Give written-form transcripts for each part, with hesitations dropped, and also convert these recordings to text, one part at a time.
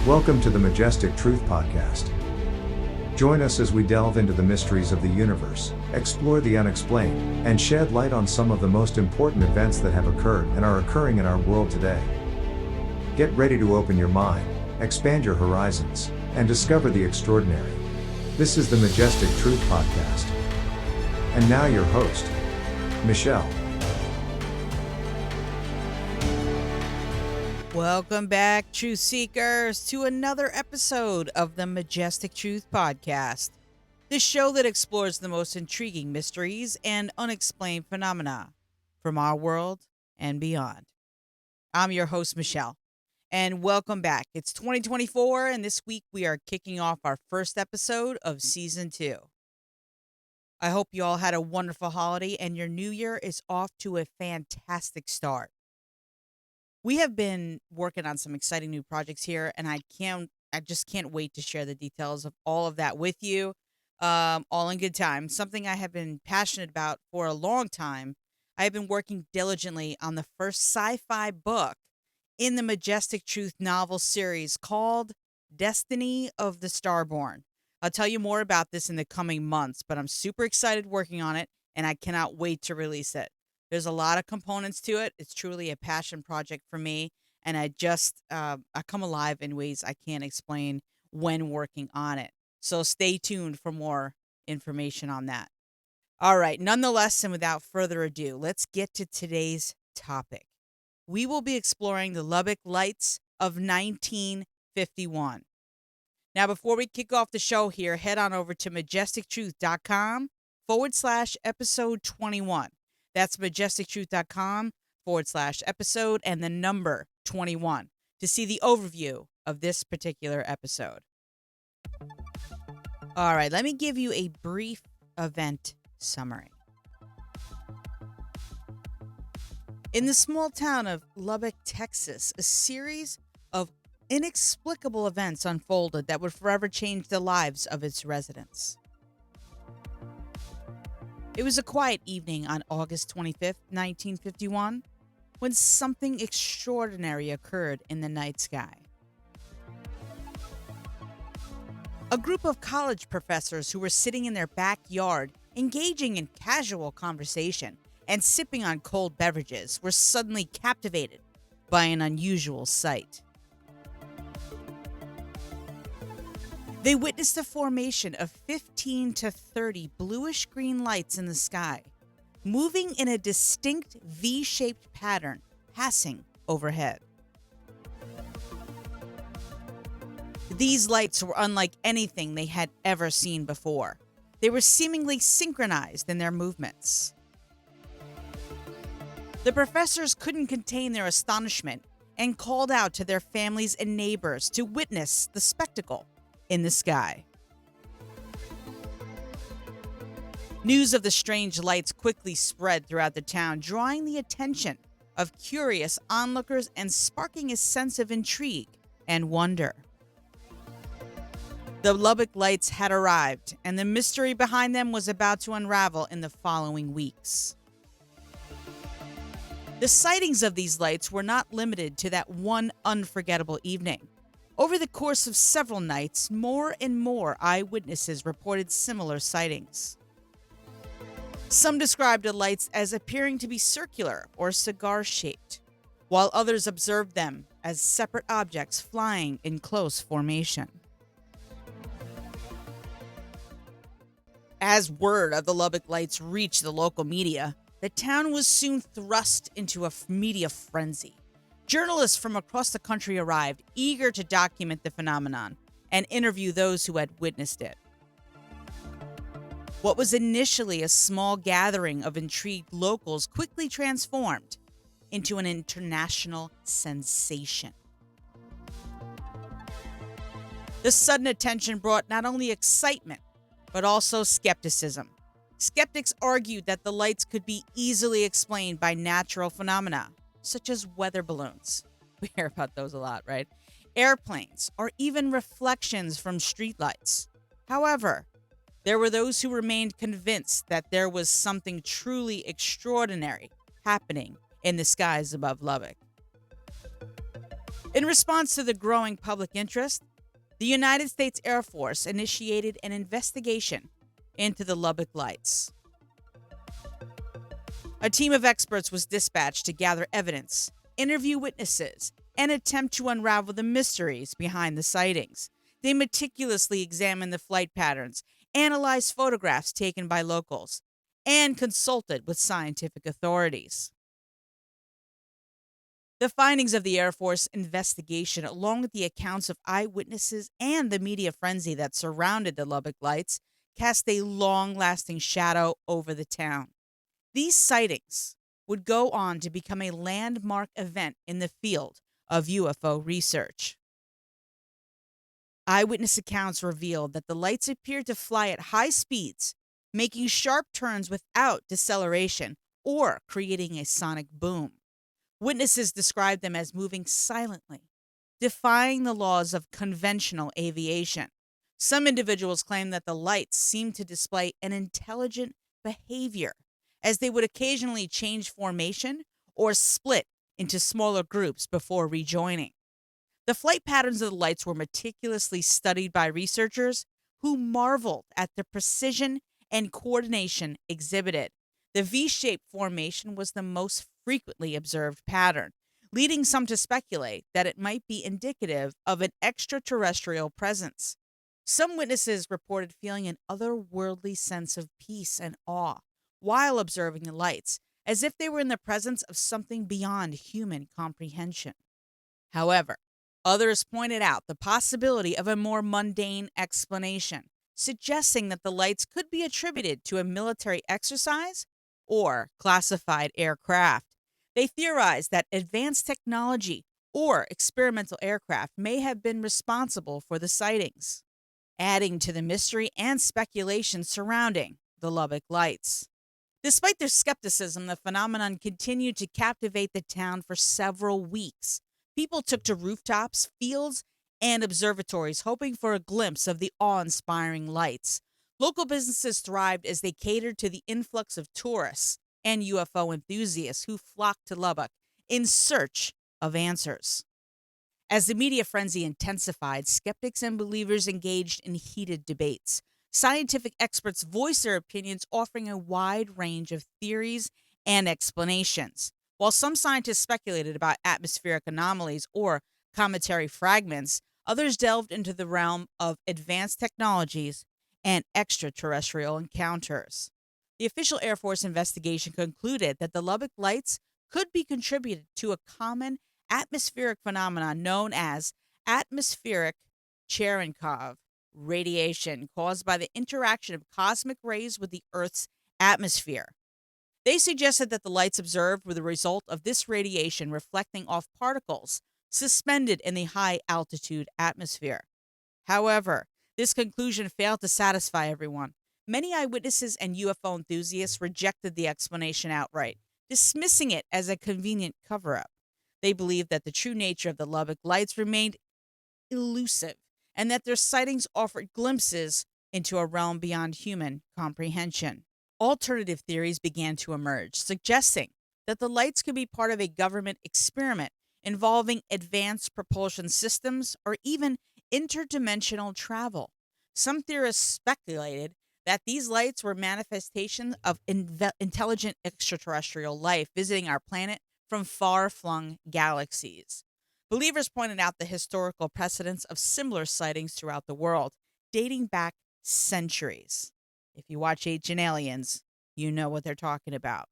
Welcome to the Majestic Truth Podcast. Join us as we delve into the mysteries of the universe, explore the unexplained, and shed light on some of the most important events that have occurred and are occurring in our world today. Get ready to open your mind, expand your horizons, and discover the extraordinary. This is the Majestic Truth Podcast. And now your host, Michaele. Welcome back, Truth Seekers, to another episode of the Majestic Truth Podcast, the show that explores the most intriguing mysteries and unexplained phenomena from our world and beyond. I'm your host, Michaele, and welcome back. It's 2024, and this week we are kicking off our first episode of Season 2. I hope you all had a wonderful holiday and your new year is off to a fantastic start. We have been working on some exciting new projects here, and I just can't wait to share the details of all of that with you, all in good time. Something I have been passionate about for a long time. I have been working diligently on the first sci-fi book in the Majestic Truth novel series called Destiny of the Starborn. I'll tell you more about this in the coming months, but I'm super excited working on it, and I cannot wait to release it. There's a lot of components to it. It's truly a passion project for me, and I come alive in ways I can't explain when working on it. So stay tuned for more information on that. All right, nonetheless, and without further ado, let's get to today's topic. We will be exploring the Lubbock Lights of 1951. Now, before we kick off the show here, head on over to majestictruth.com/episode 21. That's majestictruth.com/episode and the number 21 to see the overview of this particular episode. All right, let me give you a brief event summary. In the small town of Lubbock, Texas, a series of inexplicable events unfolded that would forever change the lives of its residents. It was a quiet evening on August 25th, 1951, when something extraordinary occurred in the night sky. A group of college professors who were sitting in their backyard, engaging in casual conversation and sipping on cold beverages, were suddenly captivated by an unusual sight. They witnessed the formation of 15 to 30 bluish-green lights in the sky, moving in a distinct V-shaped pattern, passing overhead. These lights were unlike anything they had ever seen before. They were seemingly synchronized in their movements. The professors couldn't contain their astonishment and called out to their families and neighbors to witness the spectacle in the sky. News of the strange lights quickly spread throughout the town, drawing the attention of curious onlookers and sparking a sense of intrigue and wonder. The Lubbock Lights had arrived, and the mystery behind them was about to unravel in the following weeks. The sightings of these lights were not limited to that one unforgettable evening. Over the course of several nights, more and more eyewitnesses reported similar sightings. Some described the lights as appearing to be circular or cigar-shaped, while others observed them as separate objects flying in close formation. As word of the Lubbock Lights reached the local media, the town was soon thrust into a media frenzy. Journalists from across the country arrived, eager to document the phenomenon and interview those who had witnessed it. What was initially a small gathering of intrigued locals quickly transformed into an international sensation. The sudden attention brought not only excitement, but also skepticism. Skeptics argued that the lights could be easily explained by natural phenomena, such as weather balloons. We hear about those a lot, right? Airplanes, or even reflections from streetlights. However, there were those who remained convinced that there was something truly extraordinary happening in the skies above Lubbock. In response to the growing public interest, the United States Air Force initiated an investigation into the Lubbock Lights. A team of experts was dispatched to gather evidence, interview witnesses, and attempt to unravel the mysteries behind the sightings. They meticulously examined the flight patterns, analyzed photographs taken by locals, and consulted with scientific authorities. The findings of the Air Force investigation, along with the accounts of eyewitnesses and the media frenzy that surrounded the Lubbock Lights, cast a long-lasting shadow over the town. These sightings would go on to become a landmark event in the field of UFO research. Eyewitness accounts revealed that the lights appeared to fly at high speeds, making sharp turns without deceleration or creating a sonic boom. Witnesses described them as moving silently, defying the laws of conventional aviation. Some individuals claimed that the lights seemed to display an intelligent behavior, as they would occasionally change formation or split into smaller groups before rejoining. The flight patterns of the lights were meticulously studied by researchers who marveled at the precision and coordination exhibited. The V-shaped formation was the most frequently observed pattern, leading some to speculate that it might be indicative of an extraterrestrial presence. Some witnesses reported feeling an otherworldly sense of peace and awe while observing the lights, as if they were in the presence of something beyond human comprehension. However, others pointed out the possibility of a more mundane explanation, suggesting that the lights could be attributed to a military exercise or classified aircraft. They theorized that advanced technology or experimental aircraft may have been responsible for the sightings, adding to the mystery and speculation surrounding the Lubbock Lights. Despite their skepticism, the phenomenon continued to captivate the town for several weeks. People took to rooftops, fields, and observatories, hoping for a glimpse of the awe-inspiring lights. Local businesses thrived as they catered to the influx of tourists and UFO enthusiasts who flocked to Lubbock in search of answers. As the media frenzy intensified, skeptics and believers engaged in heated debates. Scientific experts voiced their opinions, offering a wide range of theories and explanations. While some scientists speculated about atmospheric anomalies or cometary fragments, others delved into the realm of advanced technologies and extraterrestrial encounters. The official Air Force investigation concluded that the Lubbock Lights could be contributed to a common atmospheric phenomenon known as atmospheric Cherenkov radiation, caused by the interaction of cosmic rays with the Earth's atmosphere. They suggested that the lights observed were the result of this radiation reflecting off particles suspended in the high-altitude atmosphere. However, this conclusion failed to satisfy everyone. Many eyewitnesses and UFO enthusiasts rejected the explanation outright, dismissing it as a convenient cover-up. They believed that the true nature of the Lubbock Lights remained elusive, and that their sightings offered glimpses into a realm beyond human comprehension. Alternative theories began to emerge, suggesting that the lights could be part of a government experiment involving advanced propulsion systems or even interdimensional travel. Some theorists speculated that these lights were manifestations of intelligent extraterrestrial life visiting our planet from far-flung galaxies. Believers pointed out the historical precedents of similar sightings throughout the world, dating back centuries. If you watch Ancient Aliens, you know what they're talking about.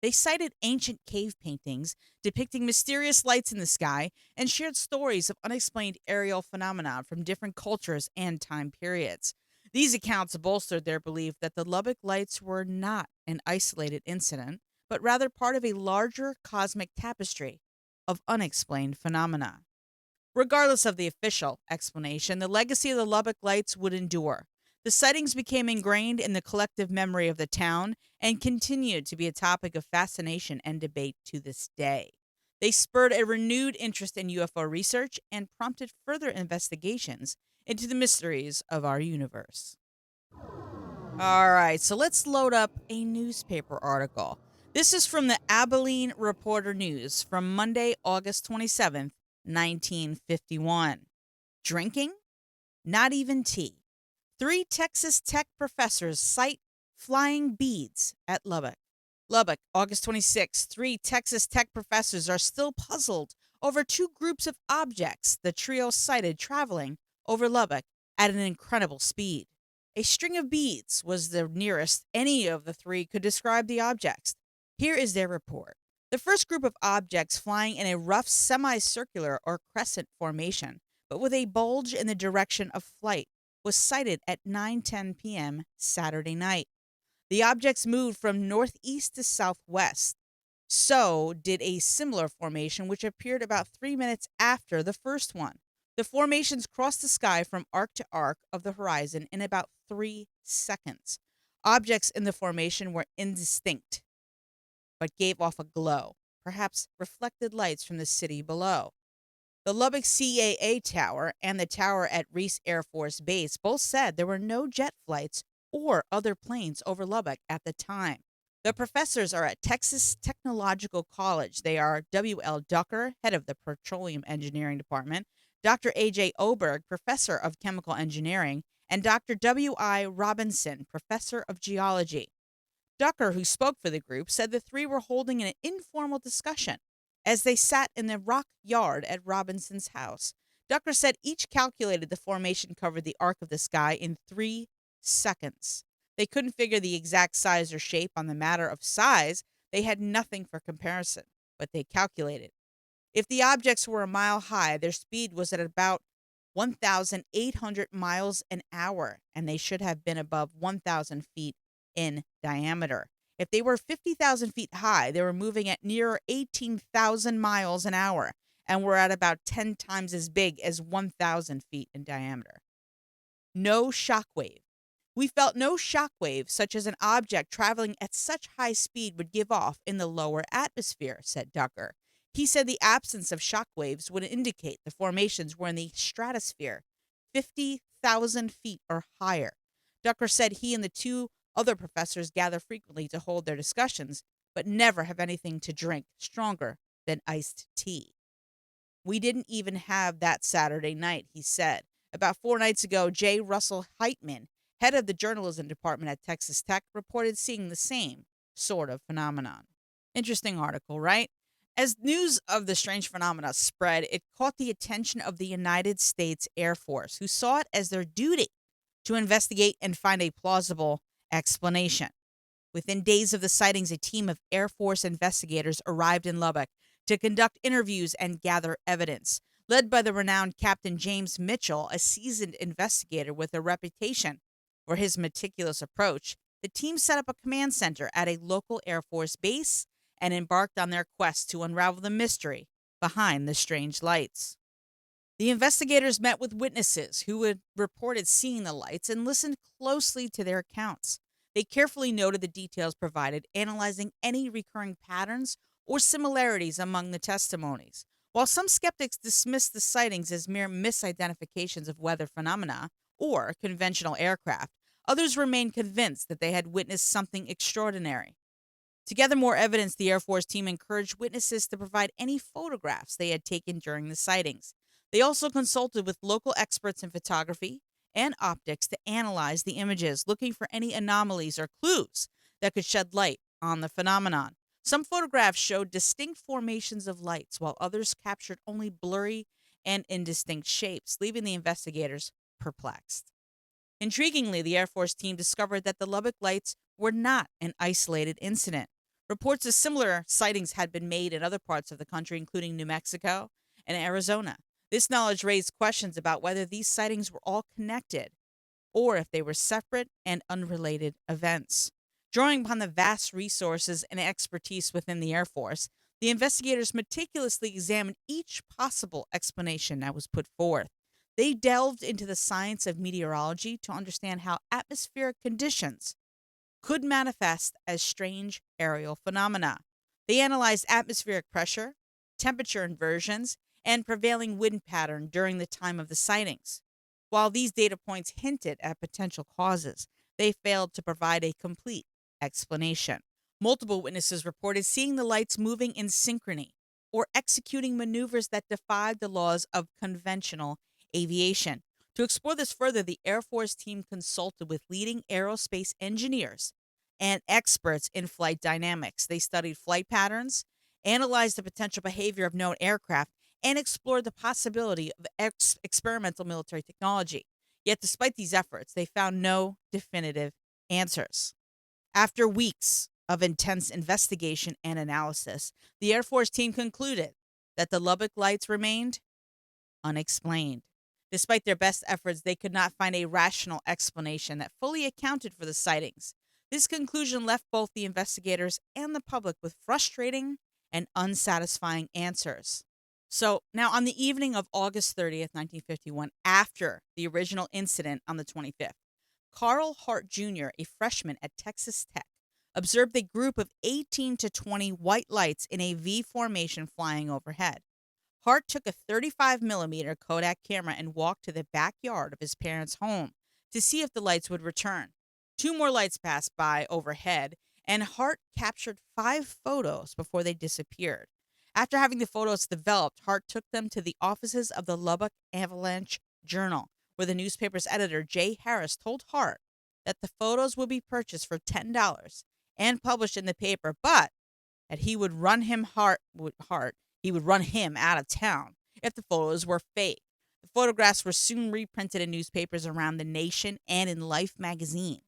They cited ancient cave paintings depicting mysterious lights in the sky and shared stories of unexplained aerial phenomena from different cultures and time periods. These accounts bolstered their belief that the Lubbock Lights were not an isolated incident, but rather part of a larger cosmic tapestry of unexplained phenomena. Regardless of the official explanation, the legacy of the Lubbock Lights would endure. The sightings became ingrained in the collective memory of the town and continued to be a topic of fascination and debate to this day. They spurred a renewed interest in UFO research and prompted further investigations into the mysteries of our universe. All right, so let's load up a newspaper article. This is from the Abilene Reporter News from Monday, August 27th, 1951. Drinking? Not even tea. 3 Texas Tech professors cite flying beads at Lubbock. Lubbock, August 26. 3 Texas Tech professors are still puzzled over 2 groups of objects the trio cited traveling over Lubbock at an incredible speed. A string of beads was the nearest any of the 3 could describe the objects. Here is their report. The first group of objects flying in a rough semicircular or crescent formation, but with a bulge in the direction of flight, was sighted at 9:10 p.m. Saturday night. The objects moved from northeast to southwest. So did a similar formation, which appeared about 3 minutes after the first one. The formations crossed the sky from arc to arc of the horizon in about 3 seconds. Objects in the formation were indistinct, but gave off a glow, perhaps reflected lights from the city below. The Lubbock CAA Tower and the tower at Reese Air Force Base both said there were no jet flights or other planes over Lubbock at the time. The professors are at Texas Technological College. They are W.L. Ducker, head of the Petroleum Engineering Department, Dr. A.J. Oberg, professor of chemical engineering, and Dr. W.I. Robinson, professor of geology. Ducker, who spoke for the group, said the 3 were holding an informal discussion as they sat in the rock yard at Robinson's house. Ducker said each calculated the formation covered the arc of the sky in 3 seconds. They couldn't figure the exact size or shape. On the matter of size, they had nothing for comparison, but they calculated. If the objects were a mile high, their speed was at about 1,800 miles an hour, and they should have been above 1,000 feet in diameter. If they were 50,000 feet high, they were moving at near 18,000 miles an hour and were at about 10 times as big as 1,000 feet in diameter. No shockwave. We felt no shockwave, such as an object traveling at such high speed would give off in the lower atmosphere, said Ducker. He said the absence of shockwaves would indicate the formations were in the stratosphere, 50,000 feet or higher. Ducker said he and the 2 other professors gather frequently to hold their discussions, but never have anything to drink stronger than iced tea. We didn't even have that Saturday night, he said. About 4 nights ago, J. Russell Heitman, head of the journalism department at Texas Tech, reported seeing the same sort of phenomenon. Interesting article, right? As news of the strange phenomena spread, it caught the attention of the United States Air Force, who saw it as their duty to investigate and find a plausible explanation. Within days of the sightings, a team of Air Force investigators arrived in Lubbock to conduct interviews and gather evidence. Led by the renowned Captain James Mitchell, a seasoned investigator with a reputation for his meticulous approach, the team set up a command center at a local Air Force base and embarked on their quest to unravel the mystery behind the strange lights. The investigators met with witnesses who had reported seeing the lights and listened closely to their accounts. They carefully noted the details provided, analyzing any recurring patterns or similarities among the testimonies. While some skeptics dismissed the sightings as mere misidentifications of weather phenomena or conventional aircraft, others remained convinced that they had witnessed something extraordinary. To gather more evidence, the Air Force team encouraged witnesses to provide any photographs they had taken during the sightings. They also consulted with local experts in photography and optics to analyze the images, looking for any anomalies or clues that could shed light on the phenomenon. Some photographs showed distinct formations of lights, while others captured only blurry and indistinct shapes, leaving the investigators perplexed. Intriguingly, the Air Force team discovered that the Lubbock Lights were not an isolated incident. Reports of similar sightings had been made in other parts of the country, including New Mexico and Arizona. This knowledge raised questions about whether these sightings were all connected or if they were separate and unrelated events. Drawing upon the vast resources and expertise within the Air Force, the investigators meticulously examined each possible explanation that was put forth. They delved into the science of meteorology to understand how atmospheric conditions could manifest as strange aerial phenomena. They analyzed atmospheric pressure, temperature inversions, and prevailing wind pattern during the time of the sightings. While these data points hinted at potential causes, they failed to provide a complete explanation. Multiple witnesses reported seeing the lights moving in synchrony, or executing maneuvers that defied the laws of conventional aviation. To explore this further, the Air Force team consulted with leading aerospace engineers and experts in flight dynamics. They studied flight patterns, analyzed the potential behavior of known aircraft, and explored the possibility of experimental military technology. Yet, despite these efforts, they found no definitive answers. After weeks of intense investigation and analysis, the Air Force team concluded that the Lubbock Lights remained unexplained. Despite their best efforts, they could not find a rational explanation that fully accounted for the sightings. This conclusion left both the investigators and the public with frustrating and unsatisfying answers. So, now on the evening of August 30th, 1951, after the original incident on the 25th, Carl Hart Jr., a freshman at Texas Tech, observed a group of 18 to 20 white lights in a V formation flying overhead. Hart took a 35mm Kodak camera and walked to the backyard of his parents' home to see if the lights would return. Two more lights passed by overhead, and Hart captured 5 photos before they disappeared. After having the photos developed, Hart took them to the offices of the Lubbock Avalanche Journal, where the newspaper's editor, J. Harris, told Hart that the photos would be purchased for $10 and published in the paper, but that he would run him out of town if the photos were fake. The photographs were soon reprinted in newspapers around the nation and in Life magazine.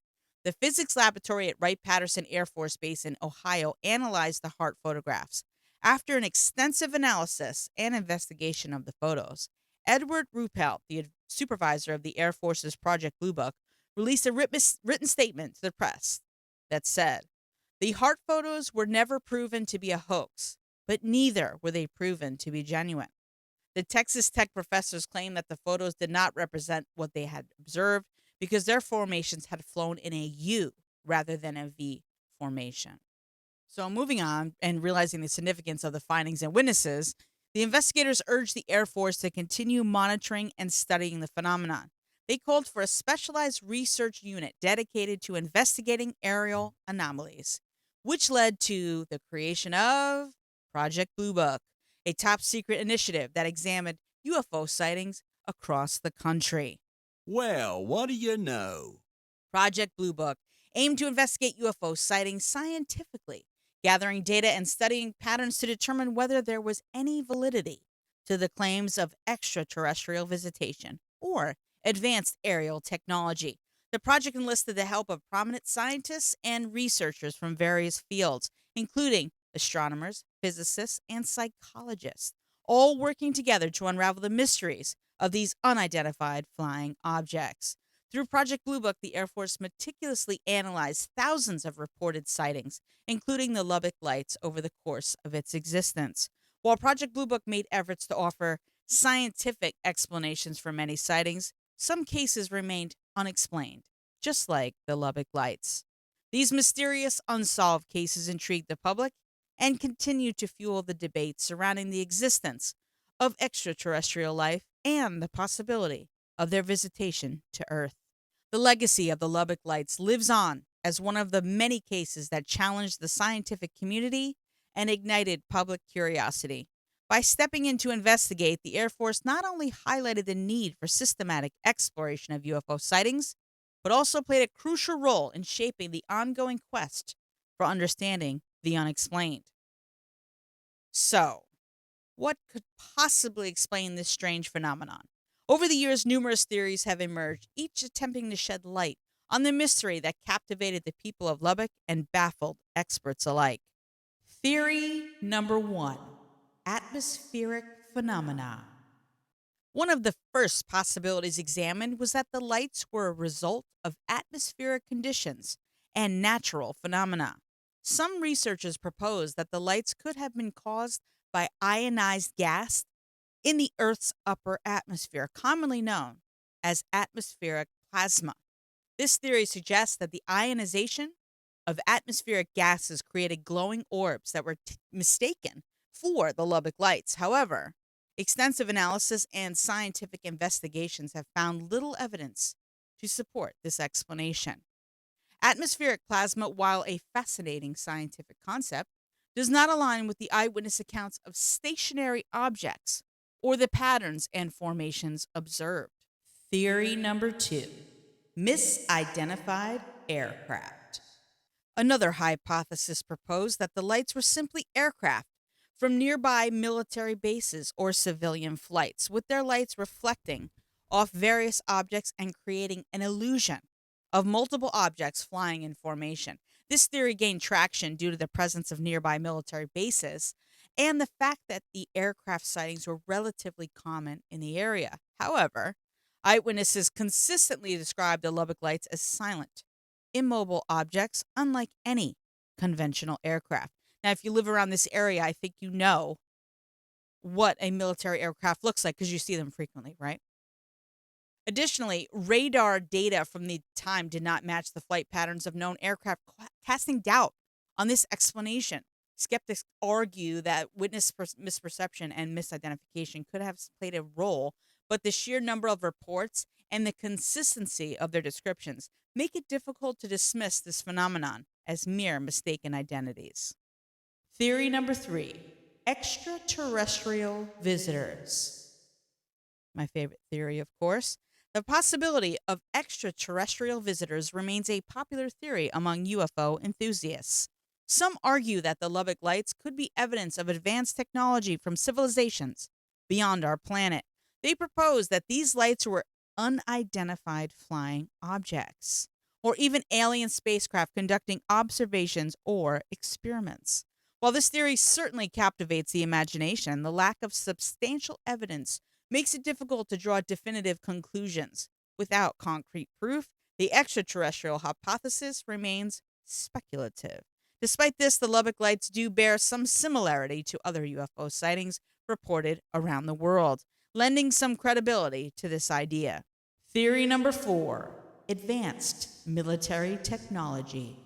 The physics laboratory at Wright-Patterson Air Force Base in Ohio analyzed the Hart photographs. After an extensive analysis and investigation of the photos, Edward Ruppelt, the supervisor of the Air Force's Project Blue Book, released a written statement to the press that said, "The Hart photos were never proven to be a hoax, but neither were they proven to be genuine." The Texas Tech professors claimed that the photos did not represent what they had observed because their formations had flown in a U rather than a V formation. So, moving on and realizing the significance of the findings and witnesses, the investigators urged the Air Force to continue monitoring and studying the phenomenon. They called for a specialized research unit dedicated to investigating aerial anomalies, which led to the creation of Project Blue Book, a top secret initiative that examined UFO sightings across the country. Well, what do you know? Project Blue Book aimed to investigate UFO sightings scientifically, gathering data and studying patterns to determine whether there was any validity to the claims of extraterrestrial visitation or advanced aerial technology. The project enlisted the help of prominent scientists and researchers from various fields, including astronomers, physicists, and psychologists, all working together to unravel the mysteries of these unidentified flying objects. Through Project Blue Book, the Air Force meticulously analyzed thousands of reported sightings, including the Lubbock Lights, over the course of its existence. While Project Blue Book made efforts to offer scientific explanations for many sightings, some cases remained unexplained, just like the Lubbock Lights. These mysterious, unsolved cases intrigued the public and continued to fuel the debate surrounding the existence of extraterrestrial life and the possibility of their visitation to Earth. The legacy of the Lubbock Lights lives on as one of the many cases that challenged the scientific community and ignited public curiosity. By stepping in to investigate, the Air Force not only highlighted the need for systematic exploration of UFO sightings, but also played a crucial role in shaping the ongoing quest for understanding the unexplained. So, what could possibly explain this strange phenomenon? Over the years, numerous theories have emerged, each attempting to shed light on the mystery that captivated the people of Lubbock and baffled experts alike. Theory number 1: atmospheric phenomena. One of the first possibilities examined was that the lights were a result of atmospheric conditions and natural phenomena. Some researchers proposed that the lights could have been caused by ionized gas in the Earth's upper atmosphere, commonly known as atmospheric plasma. This theory suggests that the ionization of atmospheric gases created glowing orbs that were mistaken for the Lubbock Lights. However, extensive analysis and scientific investigations have found little evidence to support this explanation. Atmospheric plasma, while a fascinating scientific concept, does not align with the eyewitness accounts of stationary objects or the patterns and formations observed. Theory number 2, misidentified aircraft. Another hypothesis proposed that the lights were simply aircraft from nearby military bases or civilian flights, with their lights reflecting off various objects and creating an illusion of multiple objects flying in formation. This theory gained traction due to the presence of nearby military bases and the fact that the aircraft sightings were relatively common in the area. However, eyewitnesses consistently described the Lubbock Lights as silent, immobile objects unlike any conventional aircraft. Now, if you live around this area, I think you know what a military aircraft looks like because you see them frequently, right? Additionally, radar data from the time did not match the flight patterns of known aircraft, casting doubt on this explanation. Skeptics argue that witness misperception and misidentification could have played a role, but the sheer number of reports and the consistency of their descriptions make it difficult to dismiss this phenomenon as mere mistaken identities. Theory number 3, extraterrestrial visitors. My favorite theory, of course. The possibility of extraterrestrial visitors remains a popular theory among UFO enthusiasts. Some argue that the Lubbock Lights could be evidence of advanced technology from civilizations beyond our planet. They propose that these lights were unidentified flying objects, or even alien spacecraft conducting observations or experiments. While this theory certainly captivates the imagination, the lack of substantial evidence makes it difficult to draw definitive conclusions. Without concrete proof, the extraterrestrial hypothesis remains speculative. Despite this, the Lubbock Lights do bear some similarity to other UFO sightings reported around the world, lending some credibility to this idea. Theory number 4, advanced military technology.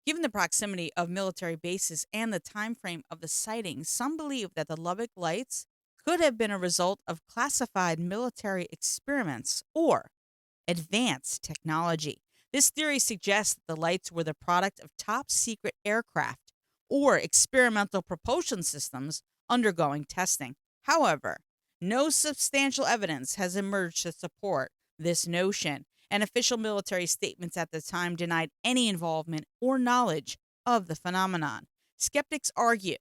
Given the proximity of military bases and the time frame of the sightings, some believe that the Lubbock Lights could have been a result of classified military experiments or advanced technology. This theory suggests that the lights were the product of top-secret aircraft or experimental propulsion systems undergoing testing. However, no substantial evidence has emerged to support this notion, and official military statements at the time denied any involvement or knowledge of the phenomenon. Skeptics argue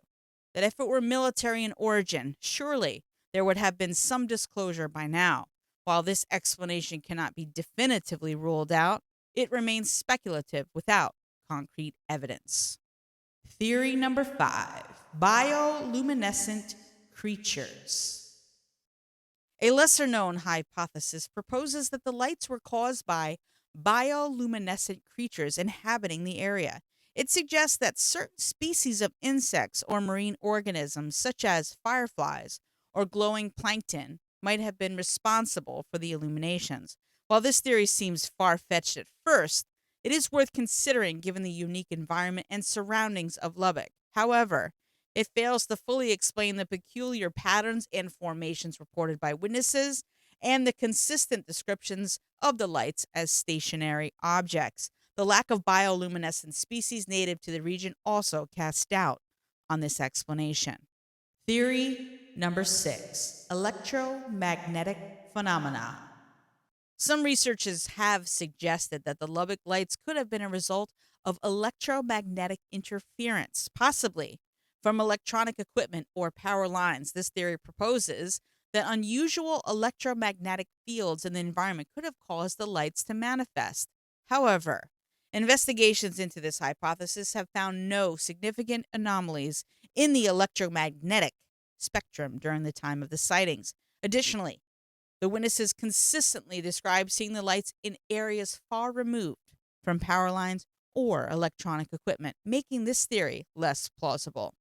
that if it were military in origin, surely there would have been some disclosure by now. While this explanation cannot be definitively ruled out, it remains speculative without concrete evidence. Theory number 5, bioluminescent creatures. A lesser-known hypothesis proposes that the lights were caused by bioluminescent creatures inhabiting the area. It suggests that certain species of insects or marine organisms, such as fireflies or glowing plankton, might have been responsible for the illuminations. While this theory seems far-fetched at first, it is worth considering given the unique environment and surroundings of Lubbock. However, it fails to fully explain the peculiar patterns and formations reported by witnesses and the consistent descriptions of the lights as stationary objects. The lack of bioluminescent species native to the region also casts doubt on this explanation. Theory number 6, electromagnetic phenomena. Some researchers have suggested that the Lubbock Lights could have been a result of electromagnetic interference, possibly from electronic equipment or power lines. This theory proposes that unusual electromagnetic fields in the environment could have caused the lights to manifest. However, investigations into this hypothesis have found no significant anomalies in the electromagnetic spectrum during the time of the sightings. Additionally, the witnesses consistently described seeing the lights in areas far removed from power lines or electronic equipment, making this theory less plausible.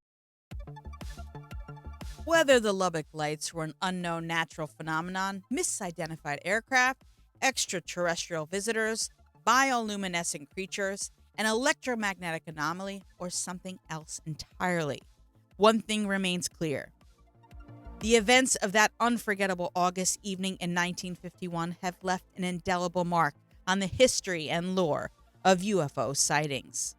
Whether the Lubbock Lights were an unknown natural phenomenon, misidentified aircraft, extraterrestrial visitors, bioluminescent creatures, an electromagnetic anomaly, or something else entirely, one thing remains clear. The events of that unforgettable August evening in 1951 have left an indelible mark on the history and lore of UFO sightings.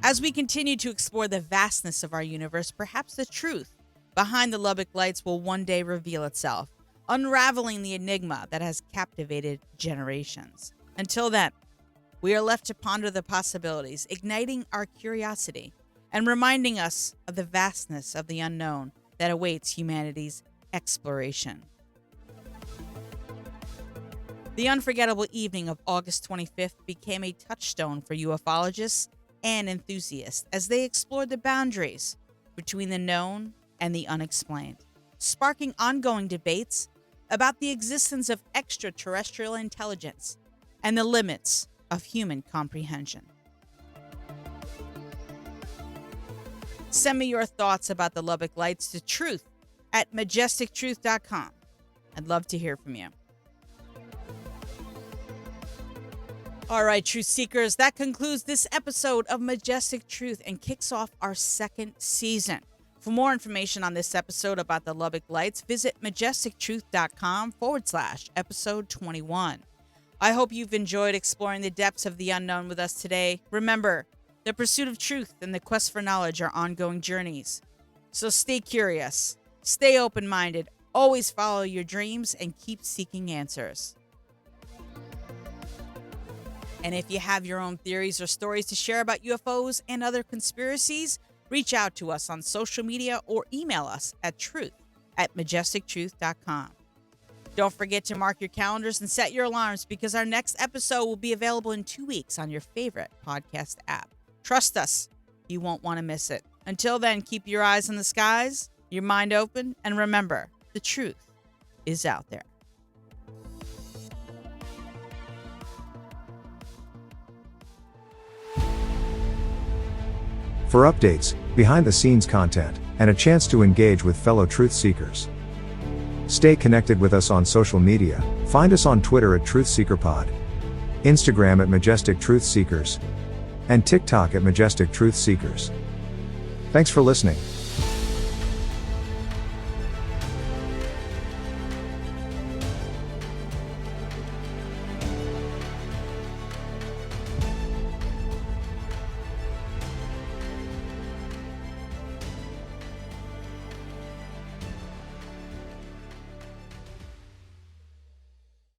As we continue to explore the vastness of our universe, perhaps the truth behind the Lubbock Lights will one day reveal itself, unraveling the enigma that has captivated generations. Until then, we are left to ponder the possibilities, igniting our curiosity and reminding us of the vastness of the unknown that awaits humanity's exploration. The unforgettable evening of August 25th became a touchstone for ufologists and enthusiasts as they explored the boundaries between the known and the unexplained, sparking ongoing debates about the existence of extraterrestrial intelligence and the limits of human comprehension. Send me your thoughts about the Lubbock Lights to truth@majestictruth.com. I'd love to hear from you. All right, Truth Seekers, that concludes this episode of Majestic Truth and kicks off our second season. For more information on this episode about the Lubbock Lights, visit majestictruth.com/episode 21. I hope you've enjoyed exploring the depths of the unknown with us today. Remember, the pursuit of truth and the quest for knowledge are ongoing journeys. So stay curious, stay open-minded, always follow your dreams, and keep seeking answers. And if you have your own theories or stories to share about UFOs and other conspiracies, reach out to us on social media or email us at truth@majestictruth.com. Don't forget to mark your calendars and set your alarms because our next episode will be available in 2 weeks on your favorite podcast app. Trust us, you won't want to miss it. Until then, keep your eyes on the skies, your mind open, and remember, the truth is out there. For updates, behind-the-scenes content, and a chance to engage with fellow truth seekers, stay connected with us on social media. Find us on Twitter @TruthSeekerPod, Instagram @MajesticTruthSeekers, and TikTok @MajesticTruthSeekers. Thanks for listening.